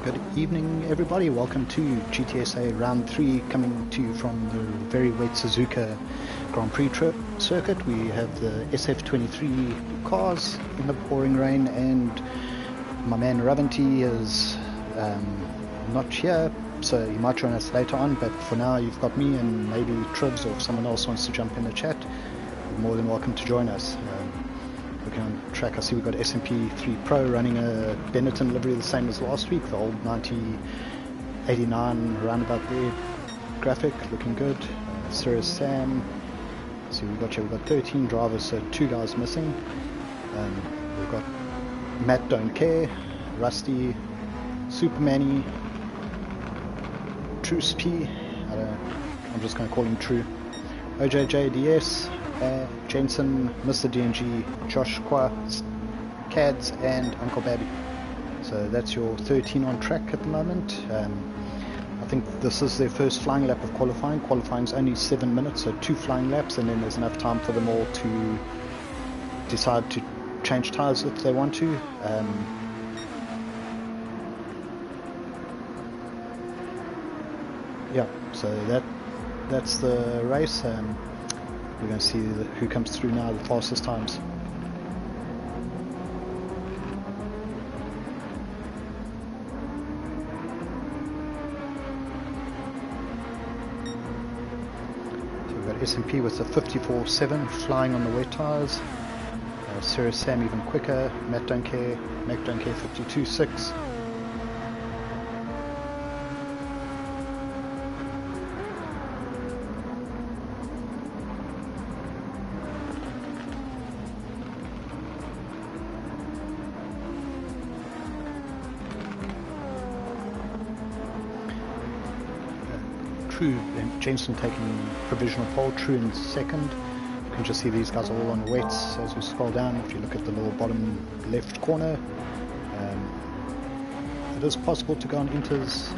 Good evening, everybody. Welcome to Gtsa Round 3, coming to you from the very wet Suzuka Grand Prix circuit. We have the SF23 cars in the pouring rain, and my man Ravanti is not here, so he might join us later on, but for now you've got me and maybe Tribs, or if someone else wants to jump in the chat, you're more than welcome to join us. Looking on track, I see we've got S&P 3 Pro running a Benetton livery the same as last week, the old 9089 roundabout there graphic, looking good. Sirius Sam, see we've got 13 drivers, so 2 guys missing. We've got Matt Don't Care, Rusty, Supermanny, Truce P, I'm just going to call him True, OJJDS, Jensen, Mr. DNG, Josh Kwa, Cads, and Uncle Babby. So that's your 13 on track at the moment. I think this is their first flying lap of qualifying. Qualifying's only 7 minutes, so 2 flying laps, and then there's enough time for them all to decide to change tyres if they want to. Yeah, so that's the race. We're going to see who comes through now, the fastest times. So we've got S&P with the 54.7 flying on the wet tyres. Sirius Sam even quicker. Mac Don't Care 52.6. True and Jensen taking provisional pole, True in second. You can just see these guys are all on wets as we scroll down. If you look at the little bottom left corner, it is possible to go on inters,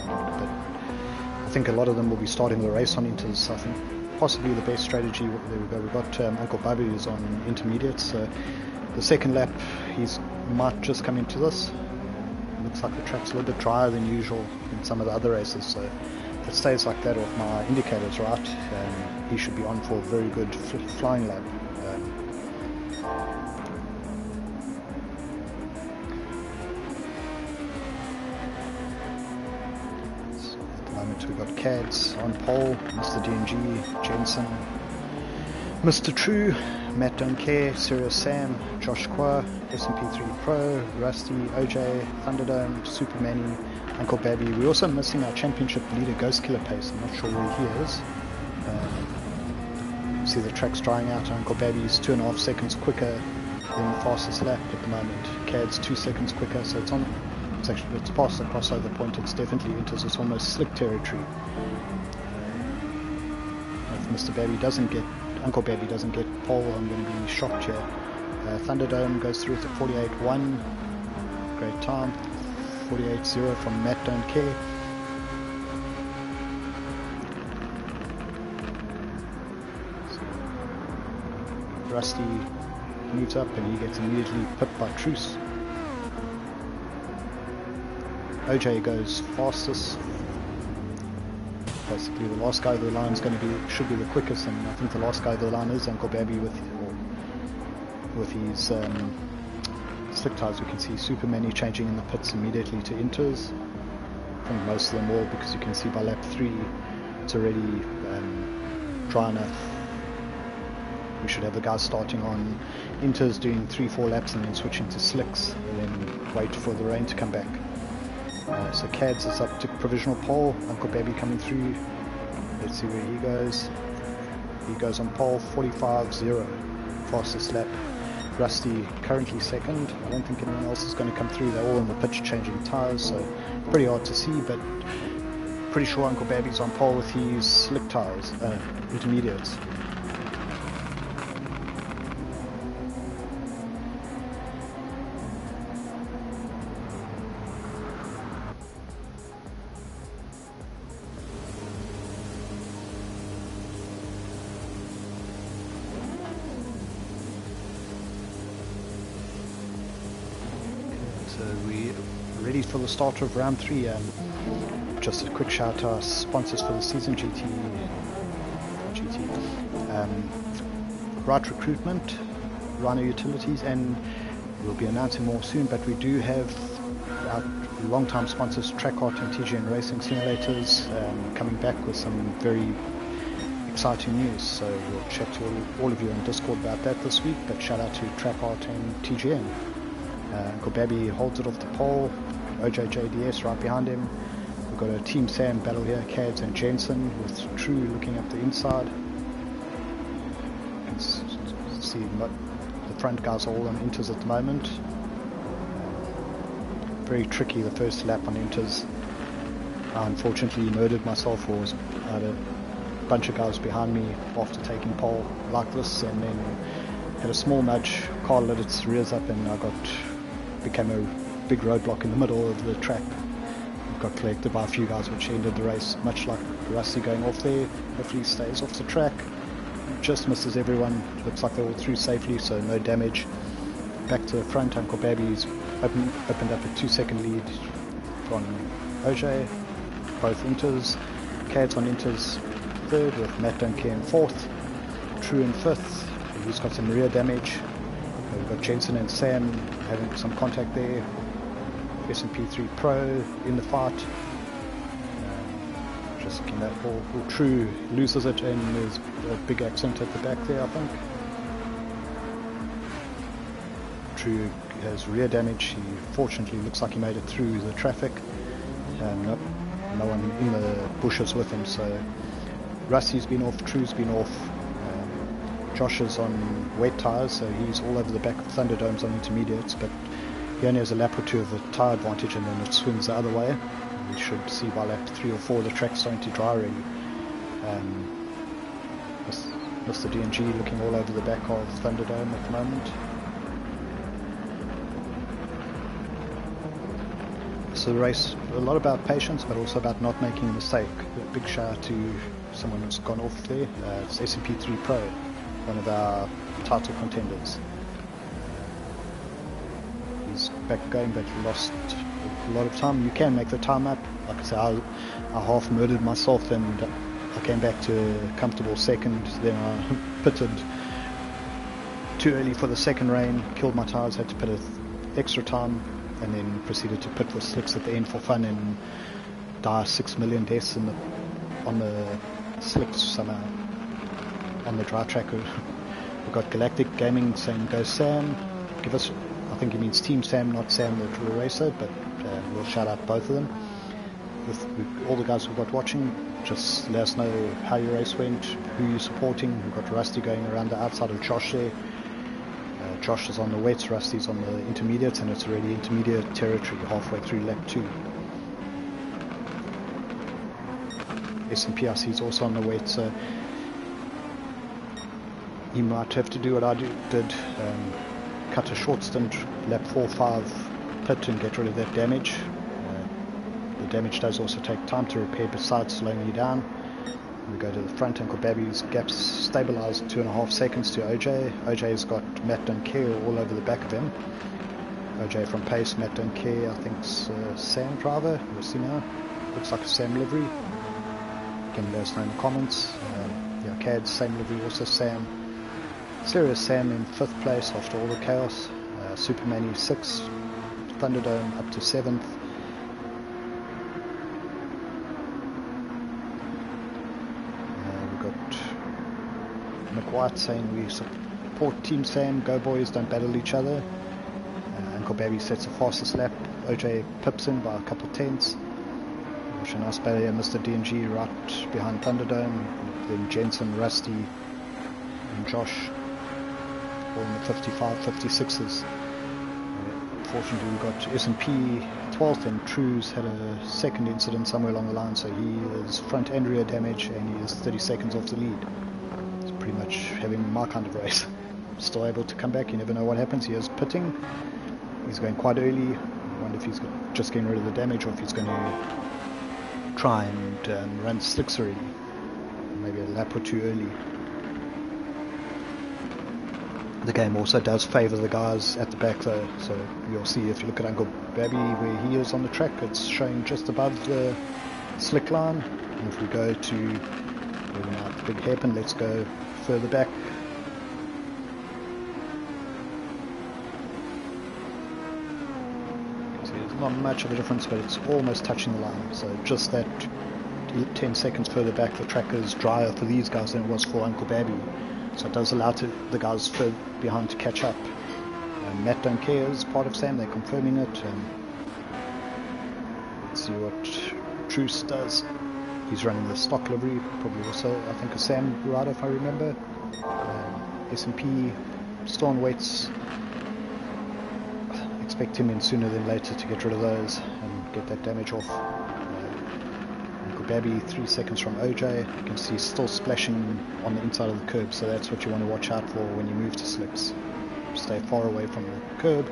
but I think a lot of them will be starting the race on inters. I think possibly the best strategy, there we go, we've got Uncle Bobby who's on intermediates, so the second lap he's might just come into this. Looks like the track's a little bit drier than usual in some of the other races, so if it stays like that, or if my indicator's right, he should be on for a very good flying lap. So at the moment we've got Cads on pole, Mr. DNG, Jensen, Mr. True, Matt Don't Care, Sirius Sam, Josh Kwa, S&P 3 Pro, Rusty, OJ, Thunderdome, Supermanny, Uncle Babby. We're also missing our championship leader, Ghost Killer Pace. I'm not sure where he is. See the track's drying out. Uncle Babby's 2.5 seconds quicker than the fastest lap at the moment. Cad's 2 seconds quicker, so it's past the crossover point. It's definitely enters this almost slick territory. If Mr. Babby doesn't get, Uncle Babby doesn't get pole, I'm going to be shocked here. Thunderdome goes through to 48.1. Great time. 48.0 from Matt Don't Care. So Rusty moves up and he gets immediately pipped by Truce. OJ goes fastest. Basically the last guy of the line should be the quickest, and I think the last guy of the line is Uncle Babby with his slick tyres. We can see Supermanny changing in the pits immediately to inters. I think most of them will, because you can see by lap 3 it's already dry enough. We should have the guys starting on inters, doing 3-4 laps and then switching to slicks, and then wait for the rain to come back. So Cads is up to provisional pole, Uncle Babby coming through. Let's see where he goes. He goes on pole, 45.0, fastest lap. Rusty currently second. I don't think anyone else is going to come through. They're all on the pitch changing tyres, so pretty hard to see, but pretty sure Uncle Babby's on pole with his slick tyres, intermediates. So ready for the start of round 3. Just a quick shout to our sponsors for the season, Right Recruitment, Rhino Utilities, and we'll be announcing more soon, but we do have our long-time sponsors Trackart and TGN Racing Simulators coming back with some very exciting news, so we'll chat to all of you on Discord about that this week, but shout out to Trackart and TGN. Uncle Babby holds it off the pole, OJJDS right behind him. We've got a Team Sam battle here, Cads and Jensen, with True looking up the inside. You can see the front guys are all on inters at the moment. Very tricky the first lap on inters. I unfortunately murdered myself, or I had a bunch of guys behind me after taking pole like this, and then had a small nudge, car lit its rears up, and I became a big roadblock in the middle of the track. Got collected by a few guys, which ended the race, much like Rusty going off there. Hopefully he stays off the track. Just misses everyone. Looks like they're all through safely, so no damage. Back to the front, Uncle Babby's opened up a 2-second lead from OJ. Both inters. Cads on inters third, with Matt Duncan in fourth. True in fifth. He's got some rear damage. We've got Jensen and Sam having some contact there. S&P3 Pro in the fight. Just looking at all True loses it, and there's a big accident at the back there, I think. True has rear damage. He fortunately looks like he made it through the traffic. No one in the bushes with him, so Rusty's been off, True's been off. Josh is on wet tyres, so he's all over the back of Thunderdomes on intermediates, but he only has a lap or two of a tyre advantage, and then it swings the other way. We should see by lap 3 or 4 the track's starting to dry already. Mr. D&G looking all over the back of Thunderdome at the moment. So the race, a lot about patience, but also about not making a mistake. A big shout out to someone who's gone off there. It's S&P3 Pro, one of our title contenders. He's back going, but lost a lot of time. You can make the time up. Like I said, I half murdered myself, and I came back to a comfortable second. Then I pitted too early for the second rain, killed my tyres, had to pit extra time, and then proceeded to pit with slicks at the end for fun and die 6 million deaths on the slicks somehow on the dry track. We've got Galactic Gaming saying go Sam. Give us, I think he means Team Sam, not Sam the True Racer, but we'll shout out both of them. With all the guys we've got watching, just let us know how your race went, who you're supporting. We've got Rusty going around the outside of Josh there. Josh is on the wets, Rusty's on the intermediates, and it's already intermediate territory halfway through lap 2. S&PRC is also on the wet, so he might have to do what I did, cut a short stint, lap 4-5 pit, and get rid of that damage. The damage does also take time to repair besides slowing you down. We go to the front, Uncle Babby's gaps stabilised 2.5 seconds to OJ. OJ's got Matt Duncan all over the back of him. OJ from pace, Matt Duncan, I think's Sam driver. We'll see now. Looks like a Sam livery. You can let us know in the comments. Yeah, Cad's same livery, also Sam. Serious Sam in 5th place after all the chaos. Superman 6th. Thunderdome up to 7th. White saying we support Team Sam, go boys, don't battle each other. Uncle Babby sets the fastest lap. OJ pips in by a couple tenths. Which a nice battle here, Mr. D&G right behind Thunderdome. Then Jensen, Rusty and Josh all in the 55, 56s. Fortunately we got S&P 12th, and True's had a second incident somewhere along the line, so he is front and rear damage, and he is 30 seconds off the lead. Pretty much having my kind of race. Still able to come back, you never know what happens. He is pitting, he's going quite early. I wonder if he's just getting rid of the damage, or if he's going to try and run slicks already, maybe a lap or two early. The game also does favour the guys at the back though, so you'll see if you look at Uncle Babby where he is on the track, it's showing just above the slick line. And if we go to where we're now at the big hairpin, let's go further back. See, there's not much of a difference, but it's almost touching the line, so just that 10 seconds further back the track is drier for these guys than it was for Uncle Babby. So it does allow the guys further behind to catch up. Matt don't care is part of Sam, they're confirming it. Let's see what Truce does. He's running the stock livery, probably also I think a Sam rider if I remember. S&P still on weights. Expect him in sooner than later to get rid of those and get that damage off. Babby 3 seconds from OJ. You can see still splashing on the inside of the curb, so that's what you want to watch out for when you move to slicks. Stay far away from the curb.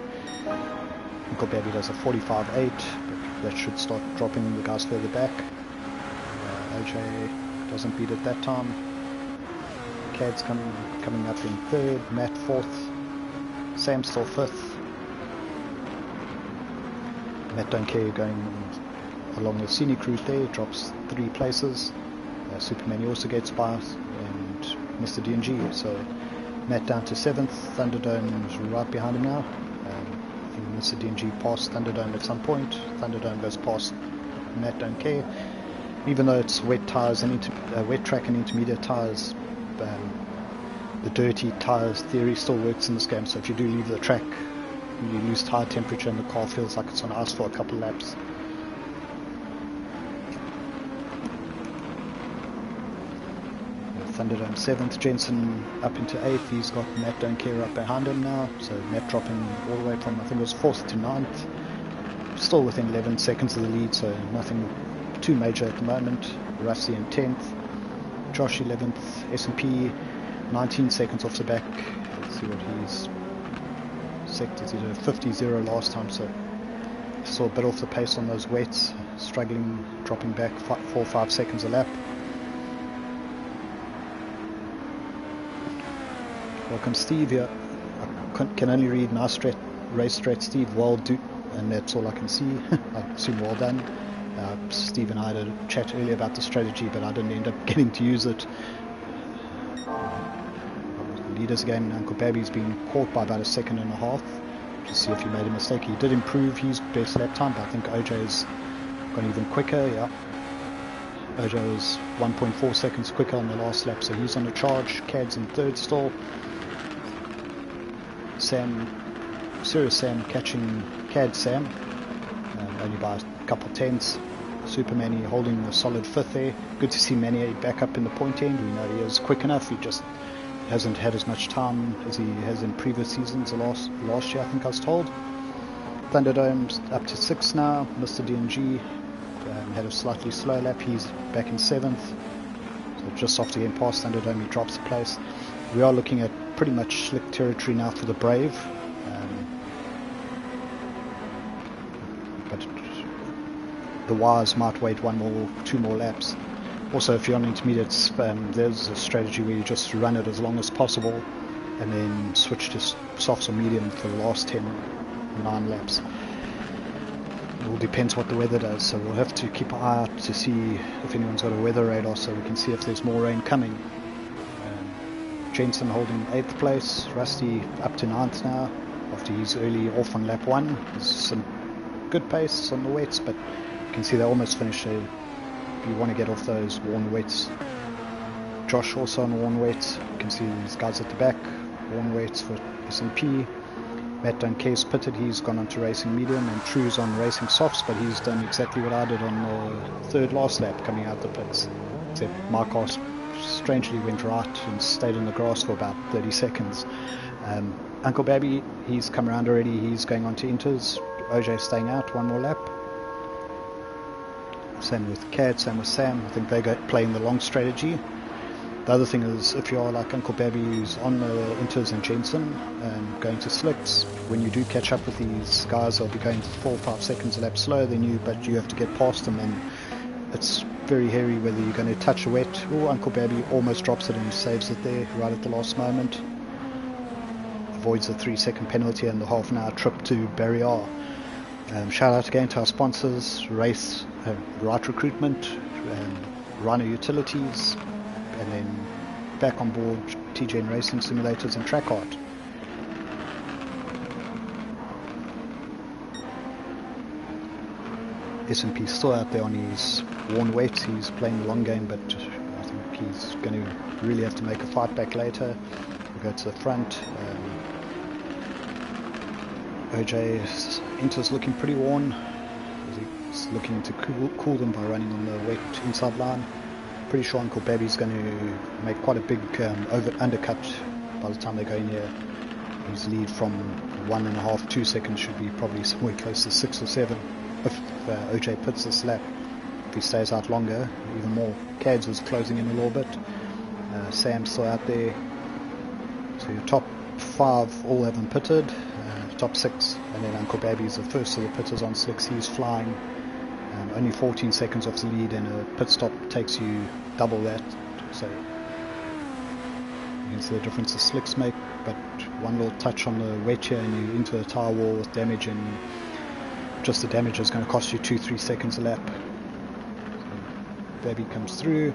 Uncle Babby does a 45.8, but that should start dropping the guys further back. OJ doesn't beat it that time. Cad's coming up in third, Matt fourth, Sam still fifth. Matt don't care going along the scenic route there, drops 3 places. Superman also gets by, and Mr. D&G. So Matt down to 7th, Thunderdome is right behind him now. I think Mr. D&G passed Thunderdome at some point. Thunderdome goes past Matt don't care. Even though it's wet tires and wet track and intermediate tires, the dirty tires theory still works in this game. So if you do leave the track, you lose tire temperature and the car feels like it's on ice for a couple laps. Thunderdome 7th, Jensen up into 8th, he's got Matt don't care up behind him now, so Matt dropping all the way from I think it was 4th to 9th, still within 11 seconds of the lead, so nothing too major at the moment. Rusty in 10th, Josh 11th, S&P 19 seconds off the back. Let's see what he's sectors, he did a 50-0 last time, so saw a bit off the pace on those wets, struggling, dropping back 4 or 5 seconds a lap. Welcome Steve here. I can only read nice race strat Steve, well do, and that's all I can see. I assume well done. Steve and I had a chat earlier about the strategy, but I didn't end up getting to use it. Leaders again, Uncle Babby's been caught by about 1.5 seconds to see if he made a mistake. He did improve his best lap time, but I think OJ's gone even quicker. Yeah, OJ was 1.4 seconds quicker on the last lap, so he's on a charge. Cad's in third still. Serious Sam catching Cad Sam, only by a couple tenths. Super Manny holding a solid 5th there. Good to see Manny back up in the point end. We know he is quick enough, he just hasn't had as much time as he has in previous seasons. Last year I think I was told. Thunderdome's up to 6th now. Mr. D&G had a slightly slow lap, he's back in 7th. So just after getting past Thunderdome he drops a place. We are looking at pretty much slick territory now for the Brave, but the wires might wait 2 more laps. Also, if you're on intermediates, there's a strategy where you just run it as long as possible and then switch to softs or medium for the last 9 laps. It all depends what the weather does, so we'll have to keep an eye out to see if anyone's got a weather radar so we can see if there's more rain coming. Jensen holding 8th place, Rusty up to 9th now after he's early off on lap 1. There's some good pace on the wets, but you can see they almost finished there. You want to get off those worn wets. Josh also on worn wets, you can see these guys at the back, worn wets for S&P. Matt Duncare's pitted, he's gone on to racing medium, and True's on racing softs, but he's done exactly what I did on the 3rd last lap coming out the pits, except my car strangely went right and stayed in the grass for about 30 seconds. Uncle Babby, he's come around already, he's going on to inters. OJ staying out 1 more lap. Same with Cad, same with Sam. I think they're playing the long strategy. The other thing is, if you are like Uncle Babby who's on the inters and Jensen going to slicks, when you do catch up with these guys, they'll be going 4 or 5 seconds a lap slower than you, but you have to get past them, and it's very hairy whether you're going to touch a wet. Or Uncle Babby almost drops it and saves it there right at the last moment. avoids the 3-second penalty and the half an hour trip to Barrier. Shout out again to our sponsors, Race, Right Recruitment, Rhino Utilities, and then back on board TGN Racing Simulators and Track Art. S&P still out there on his worn wet. He's playing the long game, but I think he's going to really have to make a fight back later. We'll go to the front. OJ's Inter's looking pretty worn. He's looking to cool them by running on the wet inside line. Pretty sure Uncle Baby's going to make quite a big undercut by the time they go in here. His lead from 1.5, 2 seconds should be probably somewhere close to 6 or 7 if OJ puts this lap. If he stays out longer, even more. Cads is closing in a little bit. Sam's still out there. So your top 5 all haven't pitted. Top 6, and then Uncle Baby's the first of the pitters on slicks. He's flying. Only 14 seconds off the lead, and a pit stop takes you double that. So you can see the difference the slicks make. But one little touch on the wet here, and you're into the tire wall with damage, and just the damage is going to cost you 2-3 seconds a lap. So Baby comes through.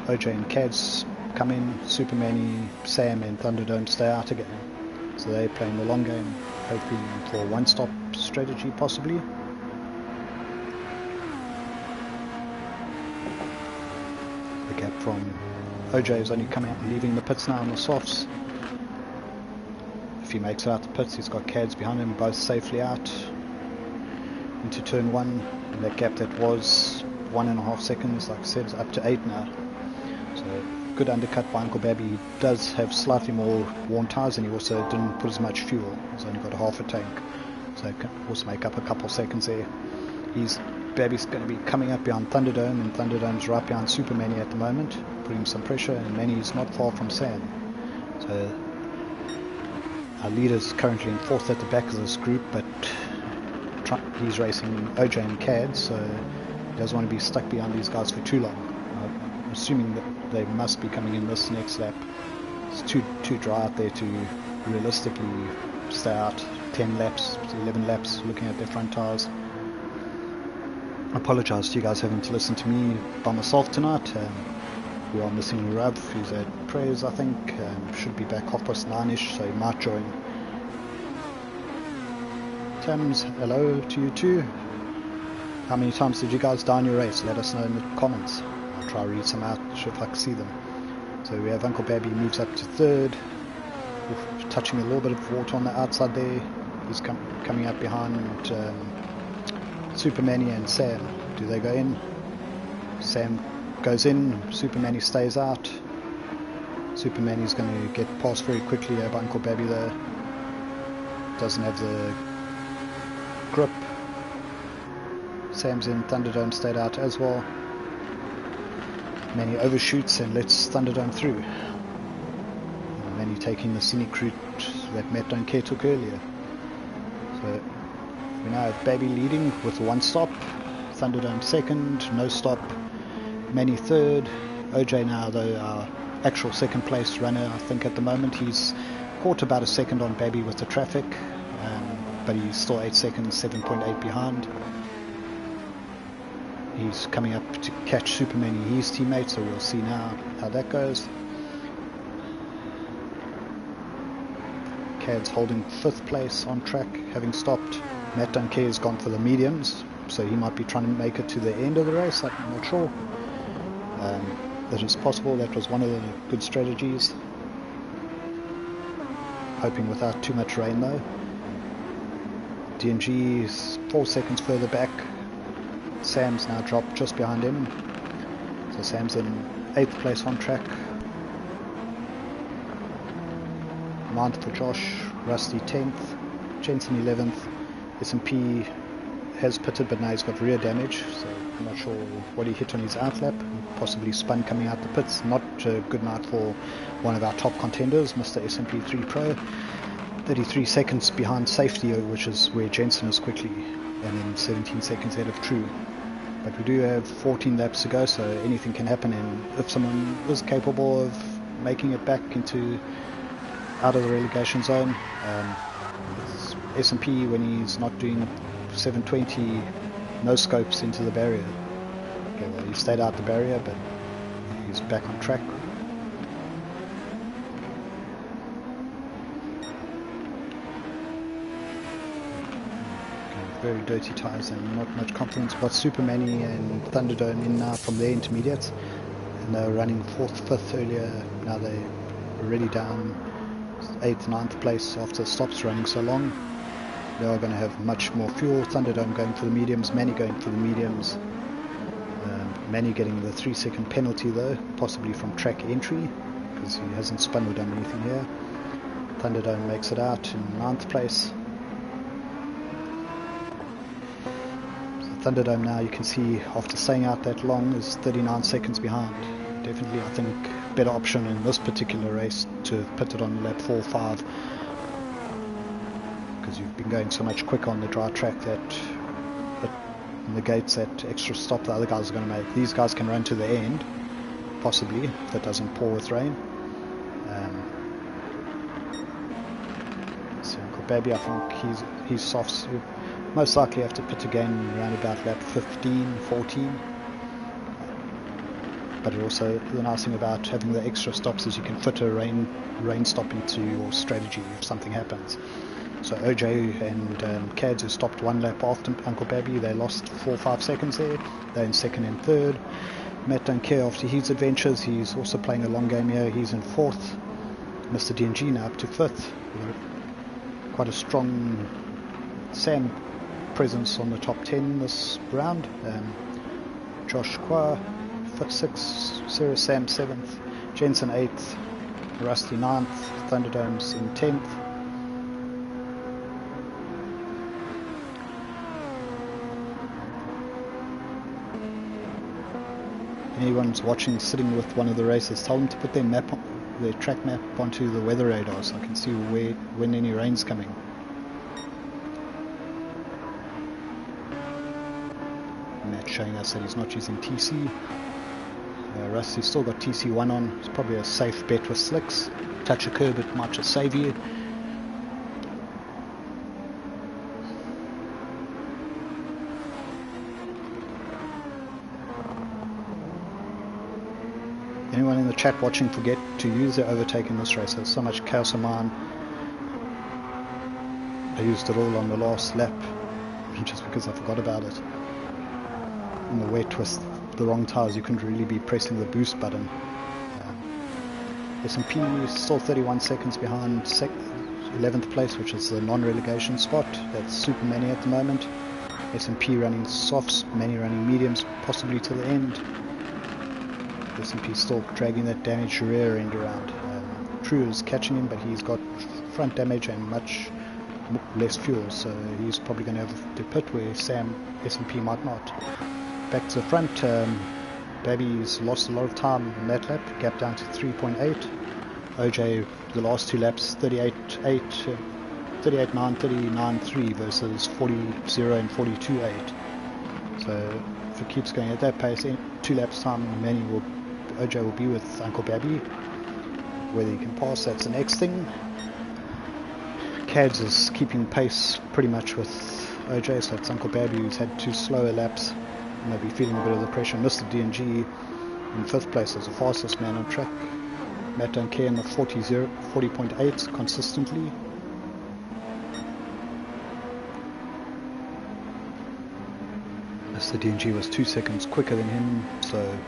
OJ and Cads come in. Superman, Sam, and Thunderdome stay out again. So they're playing the long game, hoping for a one-stop strategy possibly. The gap from OJ is only coming out and leaving the pits now on the softs. If he makes it out the pits, he's got Cads behind him, both safely out into turn 1. And that gap that was 1.5 seconds, like I said, is up to 8 now. So good undercut by Uncle Baby. He does have slightly more worn tyres, and he also didn't put as much fuel. He's only got half a tank, so it can also make up a couple seconds there. Baby's going to be coming up behind Thunderdome, and Thunderdome's right behind Super Manny at the moment, putting some pressure, and Manny's not far from Sam. So our leader's currently in 4th at the back of this group, but he's racing OJ and Cad, so he doesn't want to be stuck behind these guys for too long. I'm assuming that they must be coming in this next lap. It's too dry out there to realistically stay out 10 laps, 11 laps looking at their front tyres. I apologise to you guys having to listen to me by myself tonight. We are missing Rav, who's at prayers I think. Should be back 9:30ish, so he might join. Tams, hello to you too. How many times did you guys down your race? Let us know in the comments. I'll try to read some out if I can see them. So we have Uncle Baby moves up to 3rd. Touching a little bit of water on the outside there. He's coming up behind Super Manny and Sam. Do they go in? Sam goes in. Super Manny stays out. Super Manny's going to get past very quickly by Uncle Baby there. Doesn't have the grip. Sam's in. Thunderdome stayed out as well. Manny overshoots and lets Thunderdome through. Manny taking the scenic route that Matt Don't Care took earlier. So we now have Baby leading with 1 stop. Thunderdome 2nd, no stop. Manny 3rd. OJ now, though, our actual 2nd place runner, I think at the moment. He's caught about a second on Baby with the traffic, but he's still 8 seconds, 7.8 behind. He's coming up to catch Super Manny, his teammate, so we'll see now how that goes. Cad's holding 5th place on track, having stopped. Matt Don't Care has gone for the mediums, so he might be trying to make it to the end of the race. I'm not sure. That is possible. That was one of the good strategies. Hoping without too much rain though. DNG is 4 seconds further back. Sam's now dropped just behind him. So Sam's in 8th place on track. 9th for Josh. Rusty 10th. Jensen 11th. S&P has pitted, but now he's got rear damage, so I'm not sure what he hit on his outlap. Possibly spun coming out the pits. Not a good night for one of our top contenders, Mr. S&P 3 Pro. 33 seconds behind safety, which is where Jensen is quickly, and then 17 seconds ahead of True. But we do have 14 laps to go, so anything can happen, and if someone is capable of making it back into out of the relegation zone. S&P, when he's not doing 720, no scopes into the barrier. Okay, well, he stayed out the barrier, but he's back on track. Very dirty tyres and not much confidence. Got Supermani and Thunderdome in now from their intermediates, and they were running 4th, 5th earlier. Now they're already down 8th, 9th place after stops running so long. They are going to have much more fuel. Thunderdome going for the mediums, Manny going for the mediums. Manny getting the 3-second penalty though, possibly from track entry, because he hasn't spun or done anything here. Thunderdome makes it out in 9th place. Thunderdome now, you can see after staying out that long, is 39 seconds behind. Definitely, I think, better option in this particular race to put it on lap 4 or 5, because you've been going so much quicker on the dry track that negates that extra stop the other guys are going to make. These guys can run to the end, possibly, if it doesn't pour with rain. So Baby, I think he's soft. Most likely have to pit again around about lap 15, 14. But also the nice thing about having the extra stops is you can fit a rain stop into your strategy if something happens. So OJ and Cads, who stopped 1 lap after Uncle Baby, they lost 4 or 5 seconds there. They're in 2nd and 3rd. Matt don't care after his adventures. He's also playing a long game here. He's in 4th. Mr. DNG now up to 5th. Quite a strong Sam presence on the top 10 this round. Josh Kwa 6th, Sarah Sam 7th, Jensen 8th, Rusty 9th, Thunderdomes in 10th. Anyone's watching, sitting with one of the races, tell them to put their track map onto the weather radar so I can see when any rain's coming. Matt showing us that he's not using TC. Rusty's still got TC1 on. It's probably a safe bet with slicks. Touch a curb, it might just save you. Anyone in the chat watching, forget to use their overtake in this race. There's so much chaos of mine. I used it all on the last lap just because I forgot about it. In the wet with the wrong tyres, you couldn't really be pressing the boost button. S&P is still 31 seconds behind 11th place, which is the non-relegation spot. That's Super Manny at the moment. S&P running softs, Manny running mediums, possibly to the end. S&P still dragging that damaged rear end around. True is catching him, but he's got front damage and much less fuel, so he's probably going to have to pit where Sam S&P might not. Back to the front, Baby's lost a lot of time in that lap, gap down to 3.8. OJ, the last 2 laps, 38.8, 38.9, 39.3 versus 40.0 and 42.8. So if it keeps going at that pace, in 2 laps time, OJ will be with Uncle Baby. Whether he can pass, that's the next thing. Cads is keeping pace pretty much with OJ, so it's Uncle Baby who's had 2 slower laps. Maybe feeling a bit of the pressure. Mr. DNG in 5th place as the fastest man on track. Matt don't care in the 40.8 consistently. Mr. DNG was 2 seconds quicker than him, so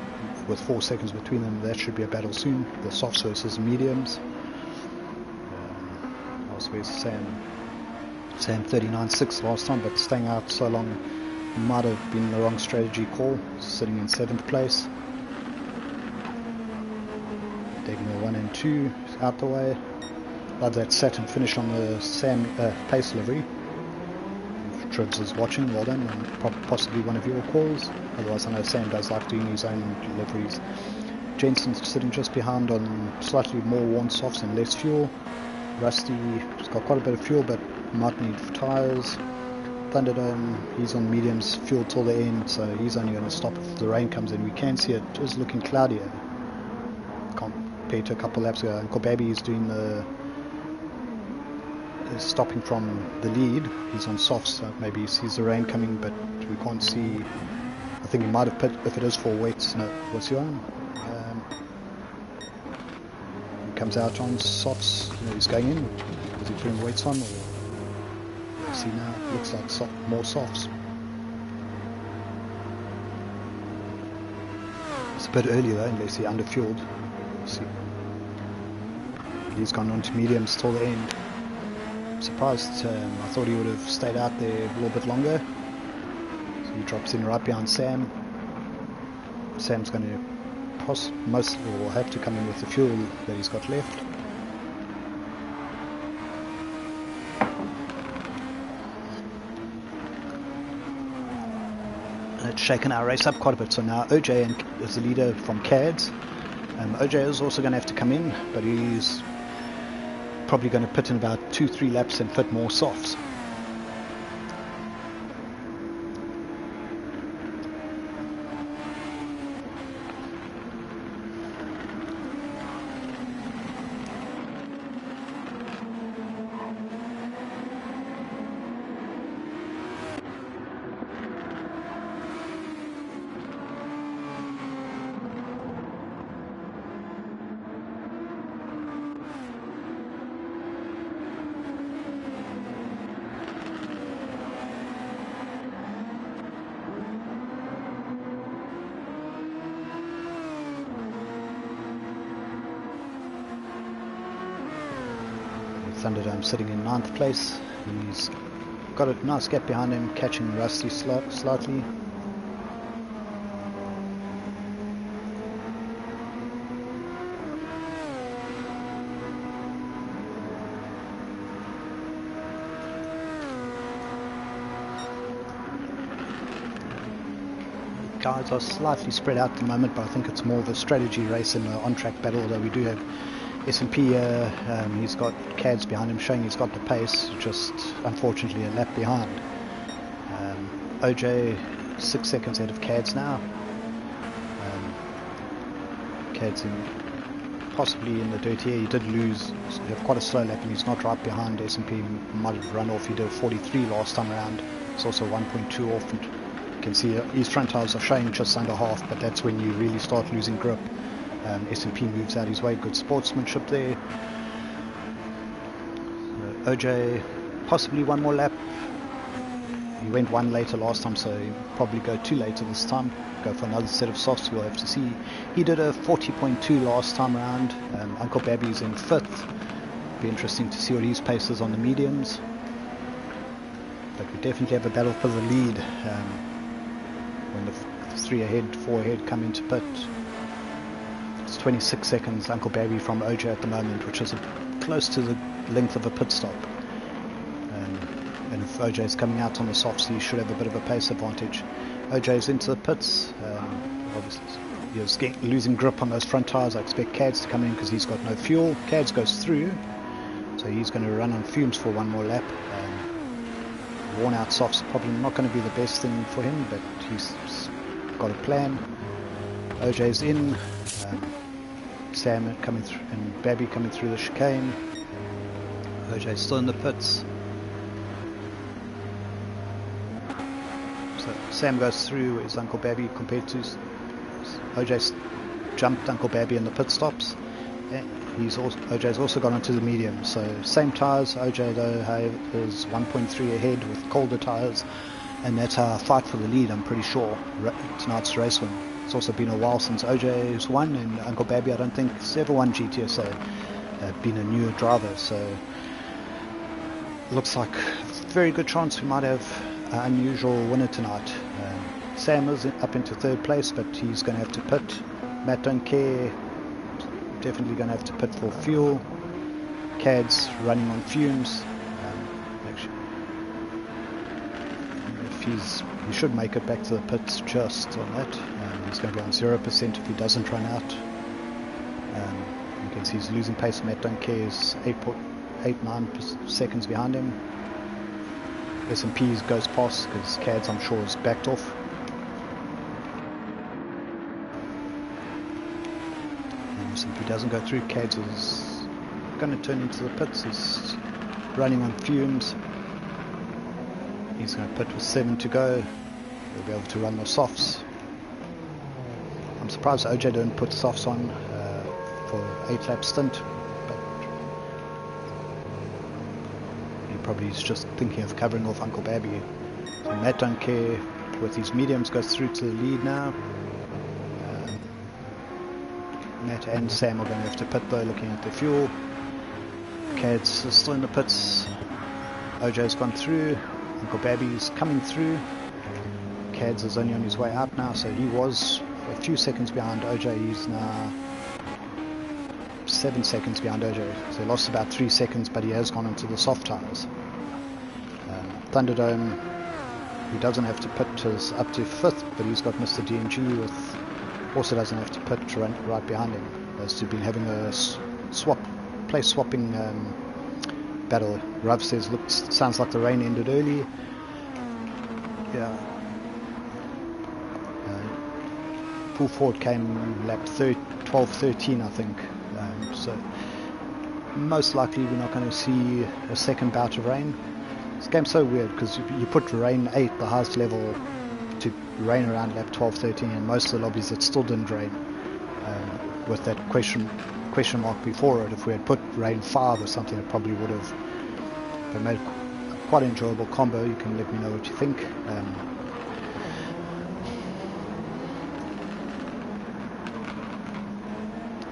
with 4 seconds between them, that should be a battle soon. The softs versus mediums. Where's Sam 39.6 last time, but staying out so long might have been the wrong strategy call. Sitting in 7th place. Taking the 1 and 2 out the way. Love that Saturn finish on the Sam pace livery. If Trivs is watching, well done, and possibly one of your calls. Otherwise I know Sam does like doing his own liveries. Jensen's sitting just behind on slightly more worn softs and less fuel. Rusty's got quite a bit of fuel but might need tyres. Thunderdome, he's on mediums, fuel till the end, so he's only going to stop if the rain comes in. We can see it is looking cloudier compared to a couple laps ago. Uncle Baby is doing the is stopping from the lead. He's on softs, so maybe he sees the rain coming, but we can't see. I think he might have put, if it is for weights. No, what's he on? He comes out on softs. He's going in. Is he putting weights on? Or see now, it looks like more softs. It's a bit early though, unless he underfueled. See, he's gone on to mediums till the end. I'm surprised. I thought he would have stayed out there a little bit longer. So he drops in right behind Sam. Sam's going to most will have to come in with the fuel that he's got left. And it's shaken our race up quite a bit. So now OJ is the leader from CADS. OJ is also going to have to come in, but he's probably going to pit in about 2-3 laps and fit more softs. Thunderdome sitting in 9th place. He's got a nice gap behind him, catching Rusty slightly. Guys are slightly spread out at the moment, but I think it's more of a strategy race than an on-track battle, although we do have S&P, he's got CADS behind him, showing he's got the pace, just unfortunately a lap behind. OJ 6 seconds ahead of CADS now. CADS possibly in the dirty air. He did lose, have quite a slow lap, and he's not right behind S&P. Might have run off. He did 43 last time around. It's also 1.2 off, and you can see his front tires are showing just under half, but that's when you really start losing grip. S&P moves out his way. Good sportsmanship there. OJ possibly one more lap. He went one later last time, so he'll probably go 2 later this time. Go for another set of softs. We'll have to see. He did a 40.2 last time around. Uncle Babby's in 5th. Be interesting to see what his pace is on the mediums. But we definitely have a battle for the lead when the 3 ahead, 4 ahead come into pit. It's 26 seconds Uncle Babby from OJ at the moment, which is close to the length of a pit stop. And if OJ is coming out on the softs, he should have a bit of a pace advantage. OJ's into the pits. Obviously, he's losing grip on those front tires. I expect CADS to come in because he's got no fuel. CADS goes through, so he's going to run on fumes for one more lap. Worn out softs probably not going to be the best thing for him, but he's got a plan. OJ's in. Sam coming through and Babby coming through the chicane. OJ's still in the pits. So Sam goes through his Uncle Babby compared to OJ's jumped Uncle Babby in the pit stops. OJ's also gone onto the medium, so same tyres. OJ though is 1.3 ahead with colder tyres, and that's our fight for the lead, I'm pretty sure, tonight's race win. It's also been a while since OJ's won, and Uncle Babby I don't think has ever won Gtsa, been a newer driver, so looks like a very good chance we might have an unusual winner tonight. Sam is up into 3rd place, but he's going to have to pit. Matt don't care, definitely going to have to pit for fuel. CADS running on fumes. Actually, if he should make it back to the pits just on that. He's going to be on 0% if he doesn't run out. You can see he's losing pace. Matt don't care is 8-9 seconds behind him. S&P goes past because CADS I'm sure is backed off. And S&P doesn't go through. CADS is going to turn into the pits. He's running on fumes. He's going to pit with 7 to go. He'll be able to run the softs. I'm surprised OJ didn't put softs on for 8-lap stint, but he probably is just thinking of covering off Uncle Babby. So Matt don't care with his mediums, goes through to the lead now. Matt and Sam are going to have to pit though, looking at the fuel. Cad's still in the pits. OJ's gone through. Uncle Babby's coming through. Cad's is only on his way out now, so he was a few seconds behind OJ. He's now 7 seconds behind OJ, so he lost about 3 seconds, but he has gone into the soft tyres. Thunderdome, he doesn't have to pit, is up to 5th, but he's got Mr. DNG with, also doesn't have to pit to run right behind him. Those two have been having a place swapping battle. Rav says, sounds like the rain ended early. Yeah. Pull forward came lap 12-13, I think. So most likely we're not going to see a second bout of rain. This game's so weird because you put rain 8, the highest level, to rain around lap 12-13, and most of the lobbies it still didn't rain. With that question mark before it, if we had put rain 5 or something, it probably would have made quite an enjoyable combo. You can let me know what you think.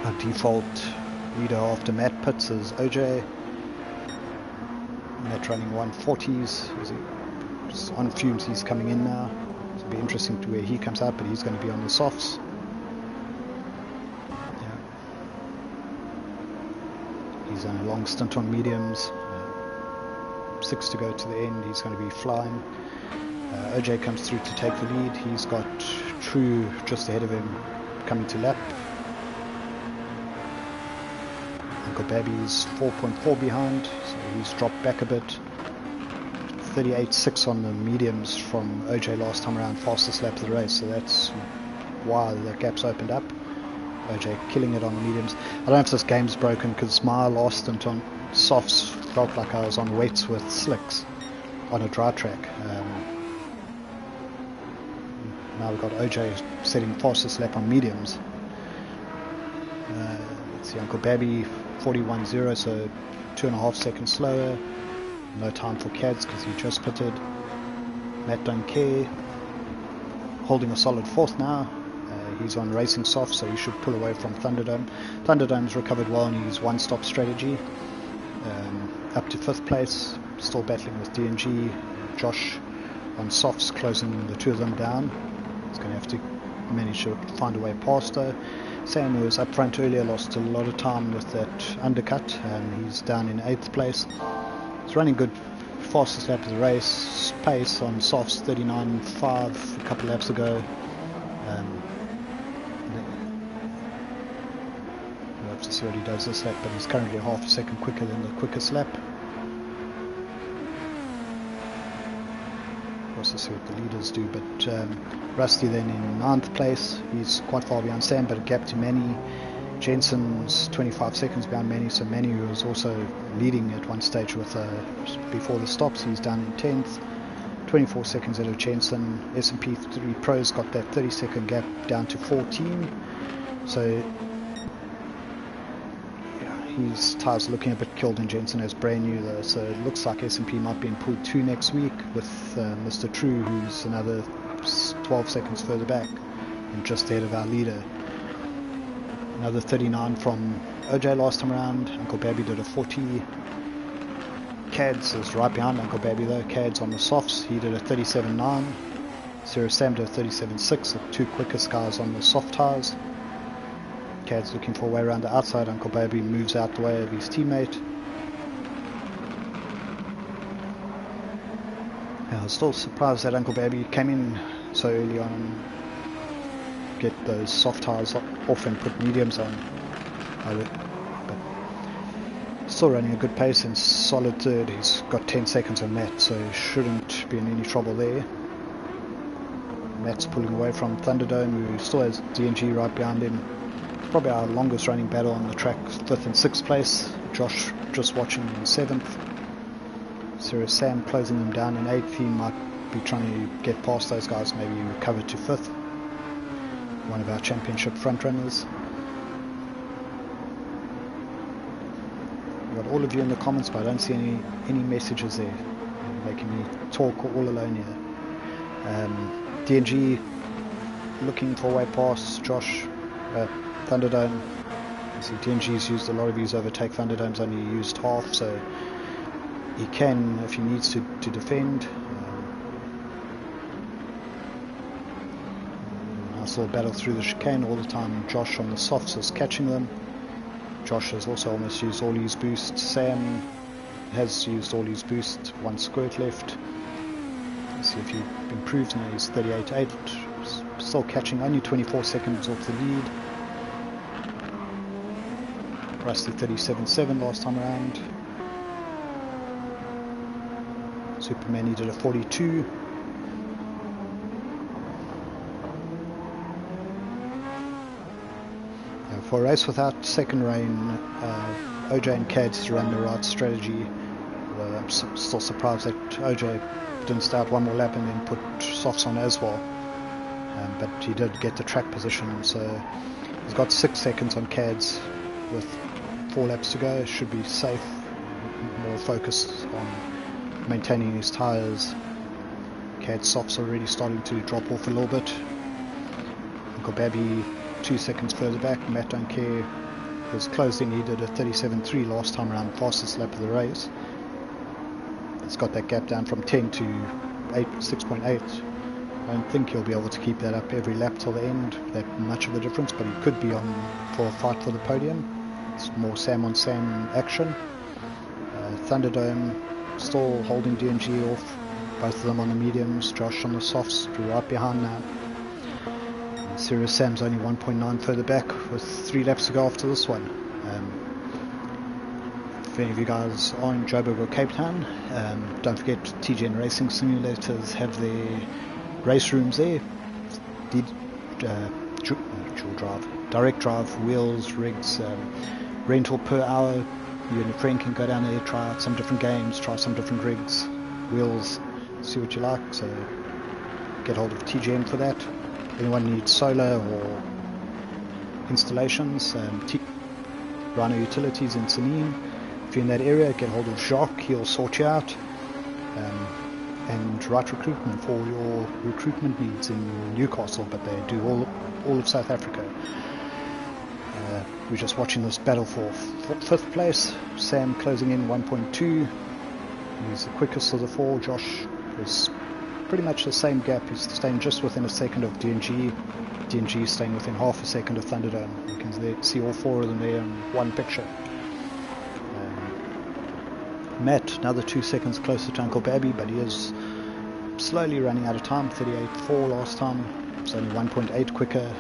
Our default leader after Matt pits is OJ. Matt running 140s. Just on fumes, he's coming in now. It'll be interesting to where he comes out, but he's going to be on the softs. Yeah. He's on a long stint on mediums. 6 to go to the end. He's going to be flying. OJ comes through to take the lead. He's got True just ahead of him coming to lap. Uncle Babby's 4.4 behind, so he's dropped back a bit. 38.6 on the mediums from OJ last time around, fastest lap of the race, so that's why the gap's opened up. OJ killing it on the mediums. I don't know if this game's broken because my last stint on softs felt like I was on wets with slicks on a dry track. Now we've got OJ setting fastest lap on mediums. Let's see, Uncle Babby 41.0, so 2.5 seconds slower. No time for Cads because he just pitted. Matt don't care. Holding a solid 4th now. He's on racing soft, so he should pull away from Thunderdome. Thunderdome's recovered well in his one-stop strategy. Up to 5th place. Still battling with DNG. Josh on softs, closing the two of them down. He's going to have to manage to find a way past her. Sam was up front earlier, lost a lot of time with that undercut, and he's down in 8th place. He's running good, fastest lap of the race, pace on softs 39.5 a couple laps ago. We'll have to see what he does this lap, but he's currently half a second quicker than the quickest lap. We'll also see what the leaders do, but Rusty then in 9th place. He's quite far behind Sam, but a gap to Manny. Jensen's 25 seconds behind Manny, so Manny, who was also leading at one stage with before the stops, he's down in 10th. 24 seconds out of Jensen. S&P 3 Pro's got that 30-second gap down to 14. So yeah, his tyres looking a bit killed, and Jensen is brand new though, so it looks like S&P might be in pool 2 next week with Mr. True, who's another 12 seconds further back and just ahead of our leader. Another 39 from OJ last time around. Uncle Babby did a 40. Cads is right behind Uncle Babby though. Cads on the softs, he did a 37.9. Sarah Sam did a 37.6, the two quickest guys on the soft tyres. Cads looking for a way around the outside. Uncle Babby moves out the way of his teammate. I was still surprised that Uncle Babby came in so early on, get those soft tyres off and put mediums on. But still running a good pace and solid 3rd. He's got 10 seconds on Matt, so he shouldn't be in any trouble there. Matt's pulling away from Thunderdome, who still has DNG right behind him. It's probably our longest running battle on the track, 5th and 6th place. Josh just watching in 7th. Serious Sam closing them down in 8th. He might be trying to get past those guys, maybe recover to 5th. One of our championship front runners. We've got all of you in the comments, but I don't see any messages there. You're making me talk all alone here. DNG looking for a way past Josh. Thunderdome. You see DNG's used a lot of his overtake. Thunderdome's only used half, so he can, if he needs to defend. Nice little battle through the chicane all the time. Josh on the softs is catching them. Josh has also almost used all his boosts. Sam has used all his boosts. One squirt left. Let's see if he improves now. He's 38.8. Still catching, only 24 seconds off the lead. Rusty 37.7 last time around. Superman, he did a 42. For a race without second rain, OJ and Cads run the right strategy. I'm still surprised that OJ didn't start one more lap and then put softs on as well. But he did get the track position, so he's got 6 seconds on Cads with 4 laps to go. Should be safe, more focused on maintaining his tyres. Cads softs already starting to drop off a little bit. Uncle Babby 2 seconds further back. Matt don't care, was closed in. He did a 37.3 last time around, fastest lap of the race. It's got that gap down from 10 to 6.8. I don't think he'll be able to keep that up every lap till the end, that much of a difference, but he could be on for a fight for the podium. It's more Sam on Sam action. Thunderdome still holding DNG off, both of them on the mediums. Josh on the softs, right behind now. Serious Sam's only 1.9 further back with 3 laps to go after this one. If any of you guys are in Joburg or Cape Town, don't forget TGN Racing Simulators have their race rooms there. Dual drive, direct drive, wheels, rigs, rental per hour. You and your friend can go down there, try out some different games, try some different rigs, wheels, see what you like. So get hold of TGN for that. Anyone needs solar or installations, Rhino Utilities in Sanin. If you're in that area, get hold of Jacques, he'll sort you out. And Right Recruitment for your recruitment needs in Newcastle, but they do all of South Africa. We're just watching this battle for 5th place. Sam closing in 1.2. He's the quickest of the 4. Josh is pretty much the same gap. He's staying just within a second of DNG. DNG staying within half a second of Thunderdome. You can see all 4 of them there in one picture. Matt, another 2 seconds closer to Uncle Babby, but he is slowly running out of time. 38.4 last time. It's only 1.8 quicker.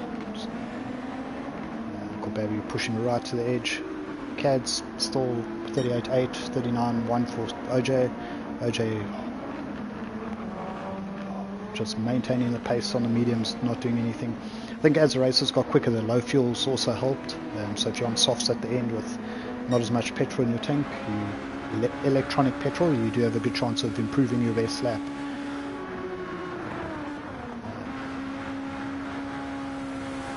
Uncle Babby pushing right to the edge. Cad's still 38.8, 39.1 for OJ. OJ just maintaining the pace on the mediums, not doing anything. I think as the races got quicker, the low fuels also helped. So if you're on softs at the end with not as much petrol in your tank, electronic petrol, you do have a good chance of improving your best lap.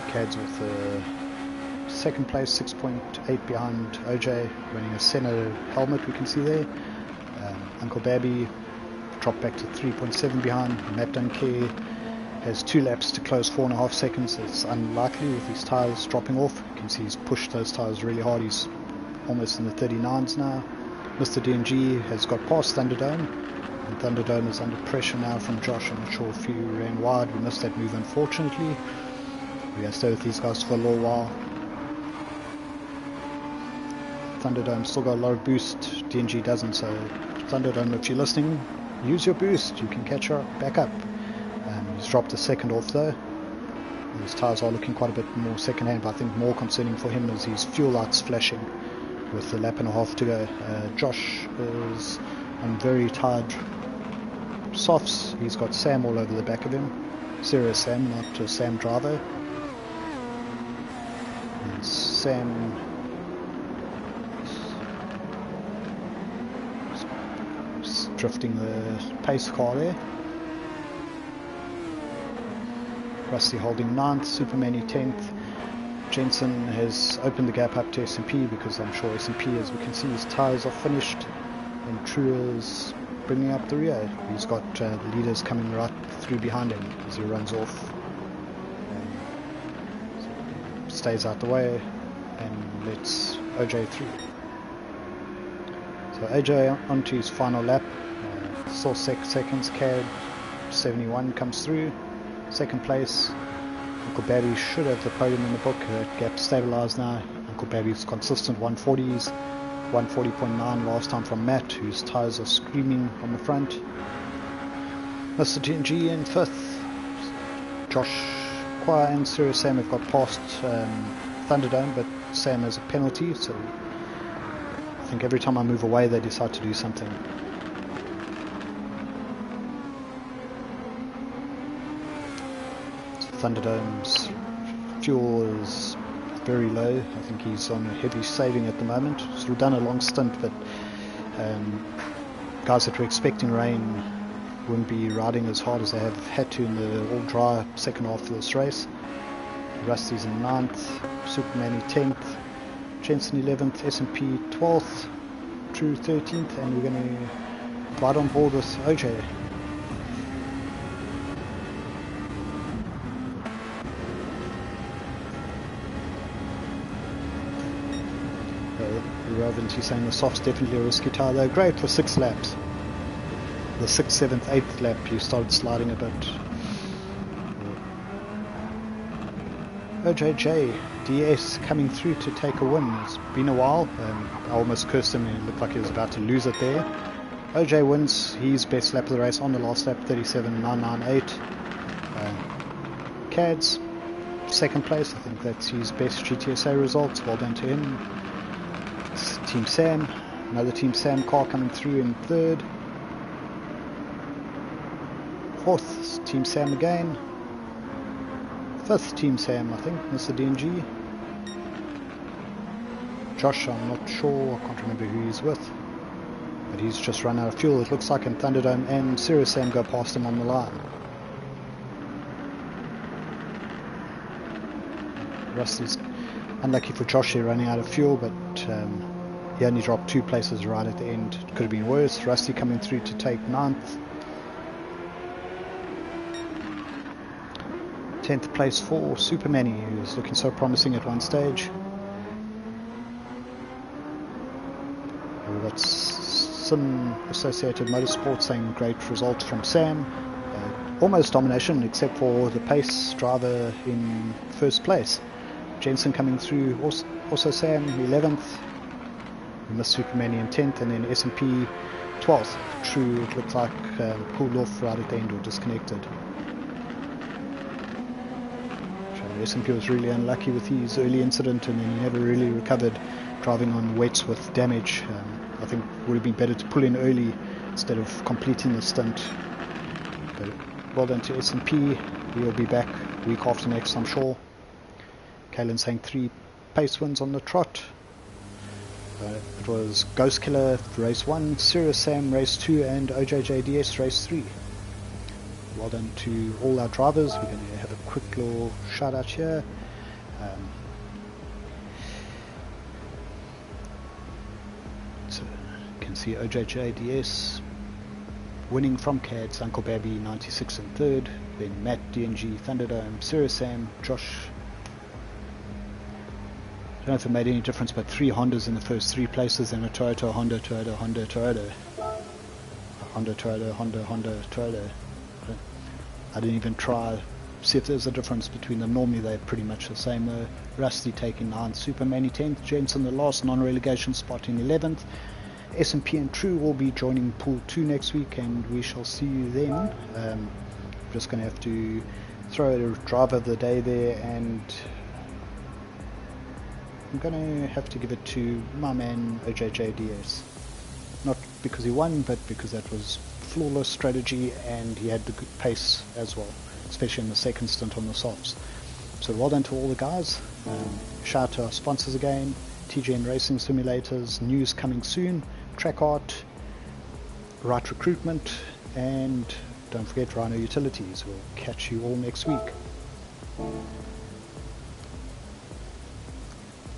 Cads with the 2nd place, 6.8 behind OJ, running a Senna helmet, we can see there. Uncle Babby dropped back to 3.7 behind. Matt Duncare has 2 laps to close 4.5 seconds. It's unlikely with his tyres dropping off. You can see he's pushed those tyres really hard. He's almost in the 39s now. Mr. DNG has got past Thunderdome, and Thunderdome is under pressure now from Josh. I'm not sure if he ran wide. We missed that move, unfortunately. We're going to stay with these guys for a little while. Thunderdome still got a lot of boost. DNG doesn't, so Thunderdome, if you're listening, use your boost. You can catch her back up. He's dropped a second off though. His tyres are looking quite a bit more second hand, but I think more concerning for him is his fuel lights flashing with a lap and a half to go. Josh is on very tired softs. He's got Sam all over the back of him. Serious Sam, not a Sam driver. And drifting the pace car there. Rusty holding 9th, Supermany 10th. Jensen has opened the gap up to S&P because I'm sure S&P, as we can see, his tyres are finished, and True is bringing up the rear. He's got the leaders coming right through behind him as he runs off. Stays out the way and lets OJ through. So AJ onto his final lap, still 6 seconds. CAD 71 comes through, second place. Uncle Babby should have the podium in the book. That gap stabilised now. Uncle Babby's consistent 140s, 140.9 last time from Matt, whose tyres are screaming on the front. Mr. TNG in 5th. Josh Qua and Serious Sam have got past Thunderdome, but Sam has a penalty, so I think every time I move away they decide to do something. So Thunderdome's fuel is very low. I think he's on a heavy saving at the moment. He's done a long stint, but guys that were expecting rain wouldn't be riding as hard as they have had to in the all dry second half of this race. Rusty's in 9th, Superman 10th, Jensen 11th, S&P 12th, True 13th, and we're going to ride on board with OJ. Rovens, saying the soft's definitely a risky tyre. They're great for 6 laps. The 6th, 7th, 8th lap you started sliding a bit. OJJ DS coming through to take a win. It's been a while. I almost cursed him. It looked like he was about to lose it there. OJ wins his best lap of the race on the last lap, 37.998. Cads, second place. I think that's his best GTSA results. Well done to him. It's Team Sam. Another Team Sam car coming through in 3rd. 4th, Team Sam again. 5th, Team Sam, I think, Mr. DNG. Josh, I'm not sure, I can't remember who he's with. But he's just run out of fuel, it looks like, and Thunderdome and Serious Sam go past him on the line. Rusty's unlucky for Josh here, running out of fuel, but he only dropped 2 places right at the end. It could have been worse. Rusty coming through to take 9th. 10th place for Supermany, who was looking so promising at one stage. We've got Sim Associated Motorsports saying great results from Sam. Almost domination, except for the pace driver in 1st place. Jensen coming through, also Sam 11th. We missed Supermany in 10th, and then S&P 12th. True, it looked like pulled off right at the end or disconnected. S&P was really unlucky with his early incident, and then he never really recovered, driving on wets with damage. I think it would have been better to pull in early instead of completing the stint. But well done to S&P. He'll be back week after next, I'm sure. Kalen saying 3 pace wins on the trot. It was Ghost Killer race 1, Serious Sam race 2, and OJJDS race 3. Well done to all our drivers. We're going to have a quick little shout out here. So you can see OJJDS winning from CADS, Uncle Babby 96 and 3rd, then Matt DNG, Thunderdome, Serious Sam, Josh. I don't know if it made any difference, but 3 Hondas in the first 3 places, and a Toyota, Honda, Toyota, Honda, Toyota. Honda, Toyota, Honda, Honda, Toyota. I didn't even try see if there's a difference between them. Normally they're pretty much the same though. Rusty taking 9th, Supermany 10th, Jensen the last non-relegation spot in 11th. S&P and True will be joining Pool 2 next week, and we shall see you then. I'm just going to have to throw a driver of the day there, and I'm going to have to give it to my man OJJDS. Not because he won, but because that was flawless strategy and he had the good pace as well, especially in the second stint on the softs. So well done to all the guys. Shout out to our sponsors again, TGN Racing Simulators, news coming soon, Track Art, right recruitment, and don't forget Rhino Utilities. We'll catch you all next week.